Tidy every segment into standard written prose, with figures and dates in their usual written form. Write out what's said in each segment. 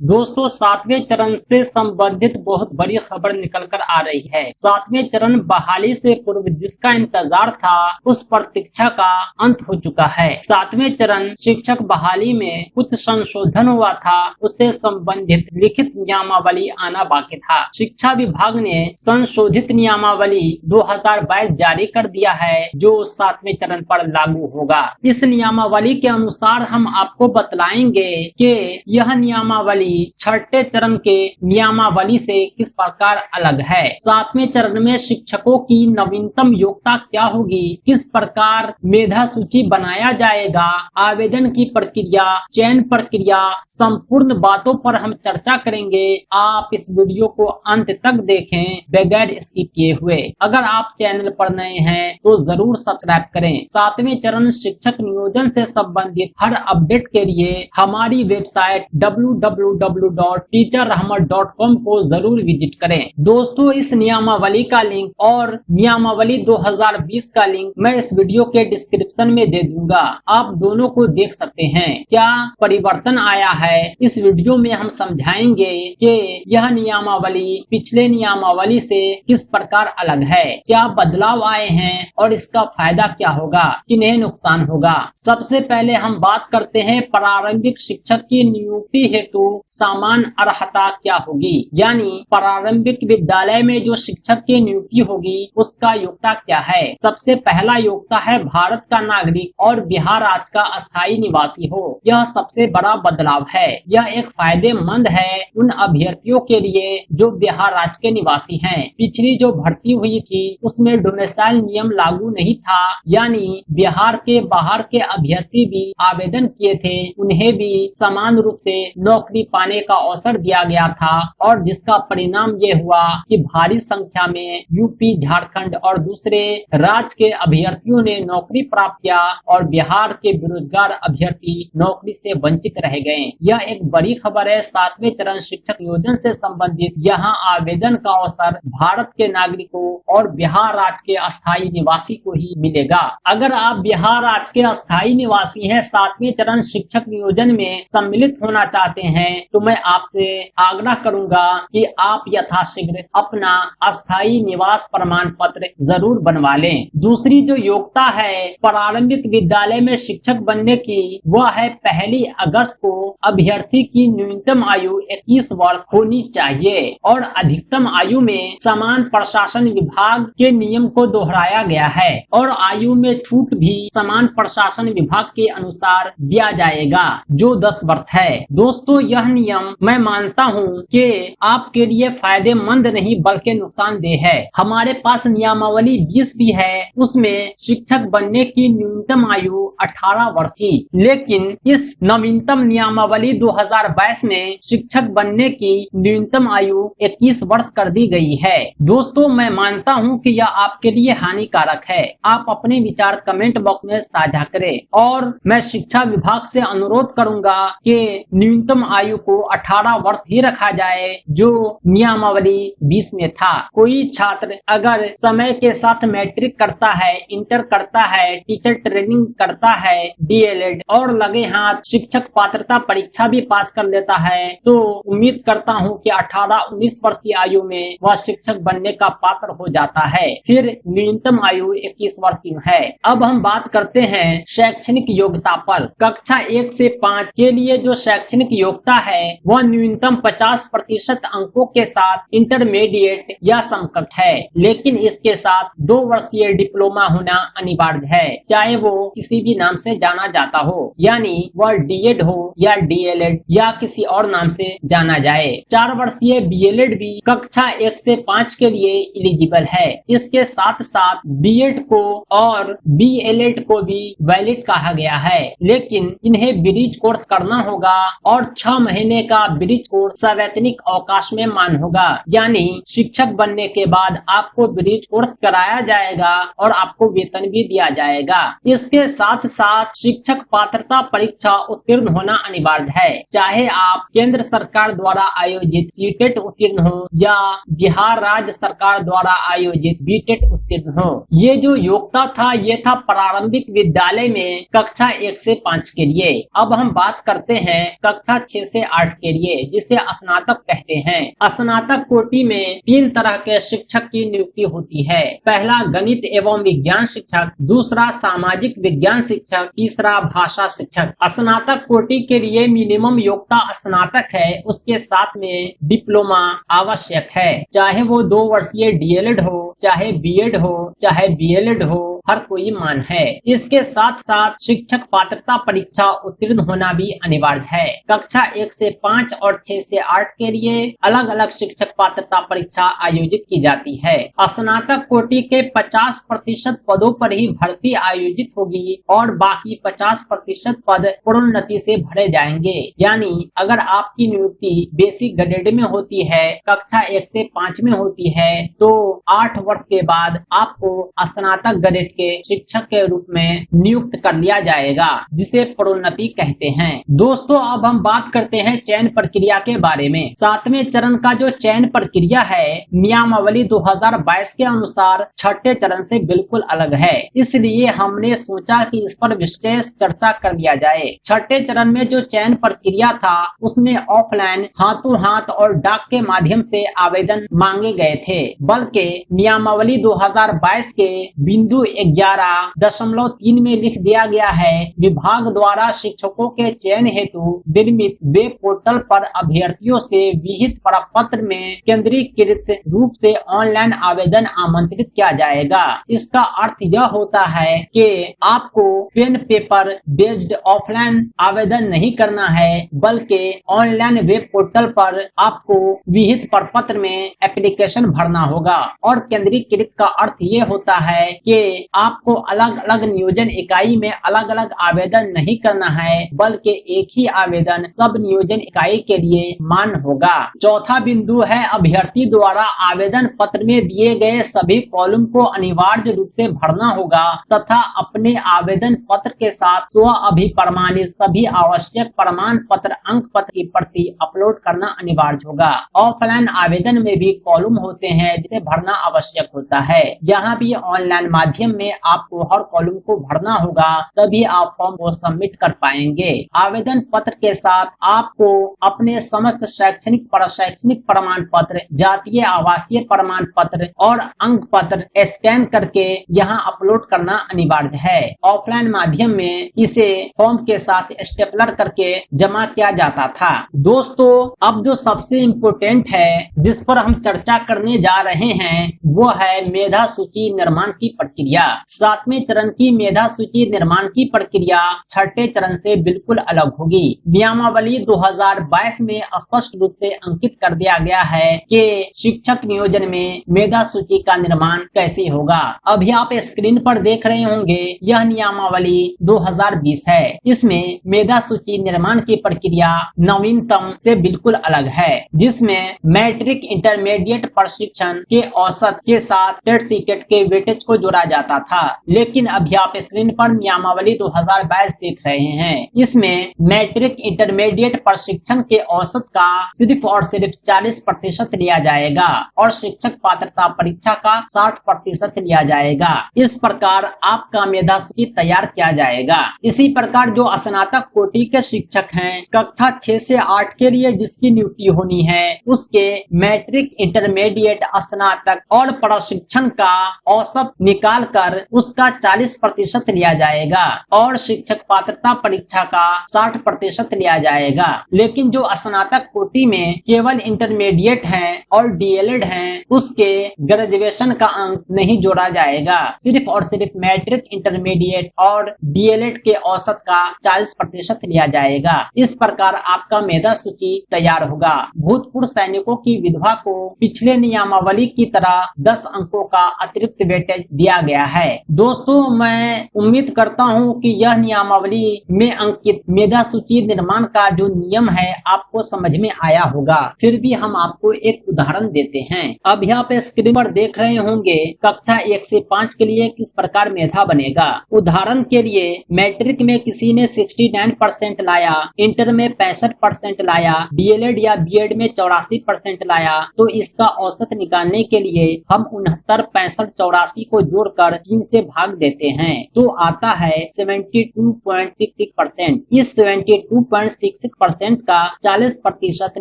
दोस्तों 7वें चरण से संबंधित बहुत बड़ी खबर निकलकर आ रही है। 7वें चरण बहाली से पूर्व जिसका इंतजार था उस प्रतीक्षा का अंत हो चुका है। 7वें चरण शिक्षक बहाली में कुछ संशोधन हुआ था, उससे संबंधित लिखित नियमावली आना बाकी था। शिक्षा विभाग ने संशोधित नियमावली 2022 जारी कर दिया है जो 7वें चरण पर लागू होगा। इस नियमावली के अनुसार हम आपको बतलाएंगे कि यह नियमावली छठे चरण के नियमावली से किस प्रकार अलग है। 7वें चरण में शिक्षकों की नवीनतम योग्यता क्या होगी, किस प्रकार मेधा सूची बनाया जाएगा, आवेदन की प्रक्रिया, चयन प्रक्रिया, संपूर्ण बातों पर हम चर्चा करेंगे। आप इस वीडियो को अंत तक देखें बगैर स्किप किए हुए। अगर आप चैनल पर नए हैं तो जरूर सब्सक्राइब करें। 7वें चरण शिक्षक नियोजन से संबंधित हर अपडेट के लिए हमारी वेबसाइट www.teacherrahmat.com को जरूर विजिट करें। दोस्तों इस नियमावली का लिंक और नियमावली 2020 का लिंक मैं इस वीडियो के डिस्क्रिप्शन में दे दूंगा, आप दोनों को देख सकते हैं। क्या परिवर्तन आया है इस वीडियो में हम समझाएंगे कि यह नियमावली पिछले नियमावली से किस प्रकार अलग है, क्या बदलाव आए हैं और इसका फायदा क्या होगा, किन्हें नुकसान होगा। सबसे पहले हम बात करते हैं प्रारंभिक शिक्षक की नियुक्ति हेतु सामान्य अर्हता क्या होगी, यानी प्रारंभिक विद्यालय में जो शिक्षक की नियुक्ति होगी उसका योग्यता क्या है। सबसे पहला योग्यता है भारत का नागरिक और बिहार राज्य का अस्थायी निवासी हो। यह सबसे बड़ा बदलाव है। यह एक फायदेमंद है उन अभ्यर्थियों के लिए जो बिहार राज्य के निवासी हैं। पिछली जो भर्ती हुई थी उसमें डोमिसाइल नियम लागू नहीं था, यानी बिहार के बाहर के अभ्यर्थी भी आवेदन किए थे, उन्हें भी समान रूप से नौकरी पाने का अवसर दिया गया था और जिसका परिणाम ये हुआ कि भारी संख्या में यूपी, झारखंड और दूसरे राज्य के अभ्यर्थियों ने नौकरी प्राप्त किया और बिहार के बेरोजगार अभ्यर्थी नौकरी से वंचित रह गए। यह एक बड़ी खबर है। 7वें चरण शिक्षक नियोजन से संबंधित यहाँ आवेदन का अवसर भारत के नागरिकों और बिहार राज्य के अस्थायी निवासी को ही मिलेगा। अगर आप बिहार राज्य के अस्थायी निवासी हैं, 7वें चरण शिक्षक नियोजन में सम्मिलित होना चाहते हैं तो मैं आपसे आग्रह करूंगा कि आप यथाशीघ्र अपना अस्थायी निवास प्रमाण पत्र जरूर बनवा लें। दूसरी जो योग्यता है प्रारंभिक विद्यालय में शिक्षक बनने की, वह है 1 अगस्त को अभ्यर्थी की न्यूनतम आयु 21 वर्ष होनी चाहिए और अधिकतम आयु में समान प्रशासन विभाग के नियम को दोहराया गया है और आयु में छूट भी समान प्रशासन विभाग के अनुसार दिया जाएगा जो 10 वर्ष है। दोस्तों यह नियम मैं मानता हूं कि आपके लिए फायदेमंद नहीं बल्कि नुकसानदेह है। हमारे पास नियमावली 20 भी है, उसमें शिक्षक बनने की न्यूनतम आयु 18 वर्ष थी, लेकिन इस नवीनतम नियमावली 2022 में शिक्षक बनने की न्यूनतम आयु 21 वर्ष कर दी गई है। दोस्तों मैं मानता हूं कि यह आपके लिए हानिकारक है। आप अपने विचार कमेंट बॉक्स में साझा करें और मैं शिक्षा विभाग से अनुरोध करूंगा कि न्यूनतम आयु को 18 वर्ष ही रखा जाए जो नियमावली 20 में था। कोई छात्र अगर समय के साथ मैट्रिक करता है, इंटर करता है, टीचर ट्रेनिंग करता है, डीएलएड और लगे हाथ शिक्षक पात्रता परीक्षा भी पास कर लेता है तो उम्मीद करता हूं कि 18-19 वर्ष की आयु में वह शिक्षक बनने का पात्र हो जाता है। फिर न्यूनतम आयु 21 वर्ष की है। अब हम बात करते हैं शैक्षणिक योग्यता पर। कक्षा 1 से 5 के लिए जो शैक्षणिक योग्यता है वह न्यूनतम 50% अंकों के साथ इंटरमीडिएट या समकक्ष है, लेकिन इसके साथ 2 वर्षीय डिप्लोमा होना अनिवार्य है, चाहे वो किसी भी नाम से जाना जाता हो, यानी वह डीएड हो या डीएलएड या किसी और नाम से जाना जाए। 4 वर्षीय बीएलएड भी कक्षा 1 से 5 के लिए एलिजिबल है। इसके साथ साथ बीएड को और बीएलएड को भी वैलिड कहा गया है, लेकिन इन्हें ब्रिज कोर्स करना होगा और 6 महीने का ब्रिज कोर्स सवैतनिक अवकाश में मान होगा, यानी शिक्षक बनने के बाद आपको ब्रिज कोर्स कराया जाएगा और आपको वेतन भी दिया जाएगा। इसके साथ साथ शिक्षक पात्रता परीक्षा उत्तीर्ण होना अनिवार्य है, चाहे आप केंद्र सरकार द्वारा आयोजित सीटेट उत्तीर्ण हो या बिहार राज्य सरकार द्वारा आयोजित बीटेट उत्तीर्ण हो। ये जो योग्यता था ये था प्रारंभिक विद्यालय में कक्षा 1 से 5 के लिए। अब हम बात करते हैं कक्षा 6 से 8 के लिए, जिसे स्नातक कहते हैं। स्नातक कोटि में 3 तरह के शिक्षक की नियुक्ति होती है। पहला गणित एवं विज्ञान शिक्षक, दूसरा सामाजिक विज्ञान शिक्षक, तीसरा भाषा शिक्षक। स्नातक कोटि के लिए मिनिमम योग्यता स्नातक है, उसके साथ में डिप्लोमा आवश्यक है। चाहे वो 2 वर्षीय डीएलएड हो, चाहे बीएड हो, चाहे बीएलएड हो, हर कोई मान है। इसके साथ साथ शिक्षक पात्रता परीक्षा उत्तीर्ण होना भी अनिवार्य है। कक्षा 1 से 5 और 6 से 8 के लिए अलग अलग शिक्षक पात्रता परीक्षा आयोजित की जाती है। स्नातक कोटि के 50% पदों पर ही भर्ती आयोजित होगी और बाकी 50% पद प्रोन्नति से भरे जाएंगे। यानी अगर आपकी नियुक्ति बेसिक ग्रेड में होती है, कक्षा 1 से 5 में होती है, तो 8 वर्ष के बाद आपको स्नातक ग्रेड के शिक्षक के रूप में नियुक्त कर लिया जाएगा, जिसे प्रोन्नति कहते हैं। दोस्तों, अब हम बात करते हैं चयन प्रक्रिया के बारे में। 7वें चरण का जो चयन प्रक्रिया है, नियमावली 2022 के अनुसार 6ठे चरण से बिल्कुल अलग है। इसलिए हमने सोचा कि इस पर विशेष चर्चा कर लिया जाए। 6ठे चरण में जो चयन प्रक्रिया था, उसमें ऑफलाइन हाथों हाथ और डाक के माध्यम से आवेदन मांगे गए थे, बल्कि नियमावली 2022 के बिंदु 11.3 में लिख दिया गया है, विभाग द्वारा शिक्षकों के चयन हेतु निर्मित वेब पोर्टल पर अभ्यर्थियों से विहित प्रपत्र में केंद्रीकृत रूप से ऑनलाइन आवेदन आमंत्रित किया जाएगा। इसका अर्थ यह होता है कि आपको पेन पेपर बेस्ड ऑफलाइन आवेदन नहीं करना है, बल्कि ऑनलाइन वेब पोर्टल पर आपको विहित प्रपत्र में एप्लीकेशन भरना होगा। और केंद्रीकृत का अर्थ ये होता है कि आपको अलग अलग नियोजन इकाई में अलग अलग आवेदन नहीं करना है, बल्कि एक ही आवेदन सब नियोजन इकाई के लिए मान होगा। चौथा बिंदु है, अभ्यर्थी द्वारा आवेदन पत्र में दिए गए सभी कॉलम को अनिवार्य रूप से भरना होगा तथा अपने आवेदन पत्र के साथ स्व अभिप्रमाणित सभी आवश्यक प्रमाण पत्र अंक पत्र की प्रति अपलोड करना अनिवार्य होगा। ऑफलाइन आवेदन में भी कॉलम होते हैं, जिसे भरना आवश्यक होता है। यहाँ भी ऑनलाइन माध्यम में आपको हर कॉलम को भरना होगा, तभी आप फॉर्म को सबमिट कर पाएंगे। आवेदन पत्र के साथ आपको अपने समस्त शैक्षणिक शैक्षणिक प्रमाण पत्र, जातीय आवासीय प्रमाण पत्र और अंक पत्र स्कैन करके यहाँ अपलोड करना अनिवार्य है। ऑफलाइन माध्यम में इसे फॉर्म के साथ स्टेपलर करके जमा किया जाता था। दोस्तों, अब जो सबसे इम्पोर्टेंट है, जिस पर हम चर्चा करने जा रहे हैं, वो है मेधा सूची निर्माण की प्रक्रिया। 7वें चरण की मेधा सूची निर्माण की प्रक्रिया 6ठे चरण से बिल्कुल अलग होगी। नियमावली 2022 में स्पष्ट रूप से अंकित कर दिया गया है कि शिक्षक नियोजन में मेधा सूची का निर्माण कैसे होगा। अभी आप स्क्रीन पर देख रहे होंगे, यह नियमावली 2020 है। इसमें मेधा सूची निर्माण की प्रक्रिया नवीनतम से बिल्कुल अलग है, जिसमें मैट्रिक इंटरमीडिएट प्रशिक्षण के औसत के साथ टेट सीटेट के वेटेज को जोड़ा जाता था। लेकिन अभी आप स्क्रीन पर नियमावली 2022 देख रहे हैं, इसमें मैट्रिक इंटरमीडिएट प्रशिक्षण के औसत का सिर्फ और सिर्फ 40% लिया जाएगा और शिक्षक पात्रता परीक्षा का 60% लिया जाएगा। इस प्रकार आपका मेधा सूची तैयार किया जाएगा। इसी प्रकार जो स्नातक कोटि के शिक्षक हैं, कक्षा 6 से 8 के लिए जिसकी नियुक्ति होनी है, उसके मैट्रिक इंटरमीडिएट स्नातक और प्रशिक्षण का औसत निकाल कर उसका 40% लिया जाएगा और शिक्षक पात्रता परीक्षा का 60% लिया जाएगा। लेकिन जो स्नातक कोटि में केवल इंटरमीडिएट हैं और डीएलएड हैं, उसके ग्रेजुएशन का अंक नहीं जोड़ा जाएगा, सिर्फ और सिर्फ मैट्रिक इंटरमीडिएट और डीएलएड के औसत का 40% लिया जाएगा। इस प्रकार आपका मेधा सूची तैयार होगा। भूतपूर्व सैनिकों की विधवा को पिछले नियमावली की तरह 10 अंकों का अतिरिक्त वेटेज दिया गया है। दोस्तों, मैं उम्मीद करता हूं कि यह नियमावली में अंकित मेधा सूची निर्माण का जो नियम है आपको समझ में आया होगा। फिर भी हम आपको एक उदाहरण देते हैं। अब यहाँ पे स्क्रीन पर देख रहे होंगे, कक्षा 1 से 5 के लिए किस प्रकार मेधा बनेगा। उदाहरण के लिए मैट्रिक में किसी ने 69% लाया, इंटर में 65% लाया, डीएलएड या बीएड में 84% लाया, तो इसका औसत निकालने के लिए हम 69, 65, 84 को जोड़कर 3 से भाग देते हैं तो आता है 72.66%। इस 72.66% का 40%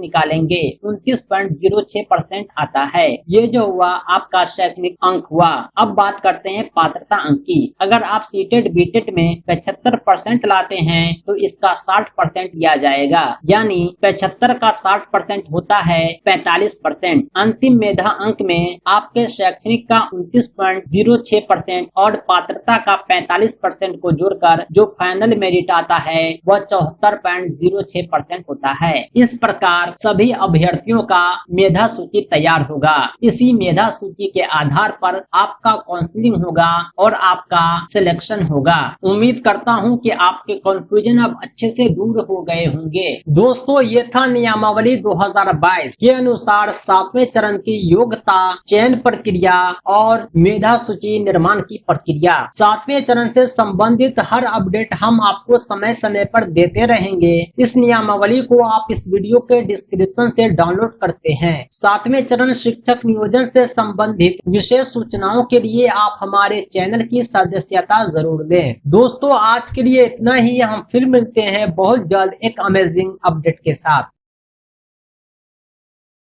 निकालेंगे 29.06% आता है। ये जो हुआ आपका शैक्षणिक अंक हुआ। अब बात करते हैं पात्रता अंक की। अगर आप सीटेट बीटेट में 75% लाते हैं तो इसका 60% लिया जाएगा, यानी 75 का 60% होता है 45%। अंतिम मेधा अंक में आपके शैक्षणिक का 29.06% और पात्रता का 45% को जोड़कर जो फाइनल मेरिट आता है वह 74.06% होता है। इस प्रकार सभी अभ्यर्थियों का मेधा सूची तैयार होगा। इसी मेधा सूची के आधार पर आपका काउंसलिंग होगा और आपका सिलेक्शन होगा। उम्मीद करता हूं कि आपके कंफ्यूजन अब अच्छे से दूर हो गए होंगे। दोस्तों, ये था नियमावली 2022 के अनुसार 7वें चरण की योग्यता चयन प्रक्रिया और मेधा सूची निर्माण की प्रक्रिया। 7वें चरण से संबंधित हर अपडेट हम आपको समय समय पर देते रहेंगे। इस नियमावली को आप इस वीडियो के डिस्क्रिप्शन से डाउनलोड कर सकते हैं। 7वें चरण शिक्षक नियोजन से संबंधित विशेष सूचनाओं के लिए आप हमारे चैनल की सदस्यता जरूर लें। दोस्तों, आज के लिए इतना ही। हम फिर मिलते हैं बहुत जल्द एक अमेजिंग अपडेट के साथ।